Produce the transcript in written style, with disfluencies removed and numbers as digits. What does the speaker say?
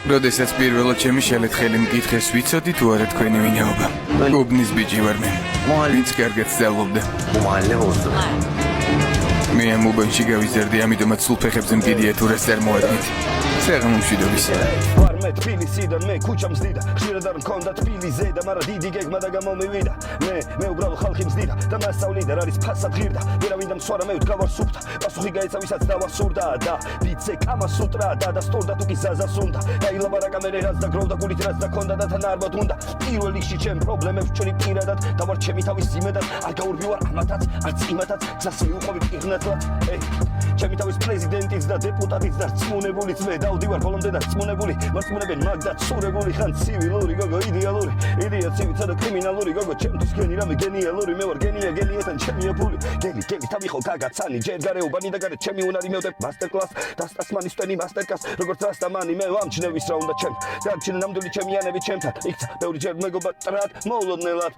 როდესაც პირველად ჩემი შელეთხელი მკითხეს ვიცოდი თუ არა თქვენი ვინაობა. უბნის ბიჭი ვარ მე. ვინც კარგად სწავლობდა. معلم اردو მე ამ უბანში გავიზარდი, ამიტომაც სულ ფეხებზე მკიდია თუ რას წარმოადგენთ. საღამო მშვიდობის. ვარმე თბილისიდან მე ქუჩა მზდიდა ხშირად არ მქონდა თბილი ზედა მაგრამ დიდი გეგმა და გამომივიდა მე უბრალოდ ხალხი მზდიდა და მასწავლიდა რა არის ფასად ღირდა ვერავინ და მსვარა მე ვდგავარ სუფთა პასუხი გაეცა ვისაც დავასურდა და ბიცე კამასუტრა და სწორდა თუ კი ზაზას უნდა დაილაბარაკა მე რაც დაგროვდა გულით რაც დაქონდა და თან არ მოთუნდა პირველ რიგში ჩემ პრობლემებს ვჭრი პირადად და ვარ ჩემი თავის იმედად არ გაურბივარ ამათაც არც იმათაც გზას მივუყვები პირნათლა ჩემი თავის პრეზიდენტიც და დეპუტატიც და რწმუნებულიც მე დავდივარ ბოლომდე და რწმუნებული მარწმუნებენ მაგდაც სურებული ხან ცივილური გოგო იდეალური იდეა ცივიცა და კრიმინალური გოგო ჩემთვის გენი რამე გენიალური მე ვარ გენიეთან ჩემია ფული გელი თავიხო გაგაცანი ჯერ გარეუბანი და გარეთ ჩემი უნარი მე ვდებ მასტერ კლას დასტასმანისტვენი მასტერკას როგორც რასტამანი მე ვამჩნევის რა უნდა ჩემ და ჩემ ნამდვილი ჩემიანები ჩემთან იქცა ბევრი ჯერ მეგობა ტრად მოულოდნელად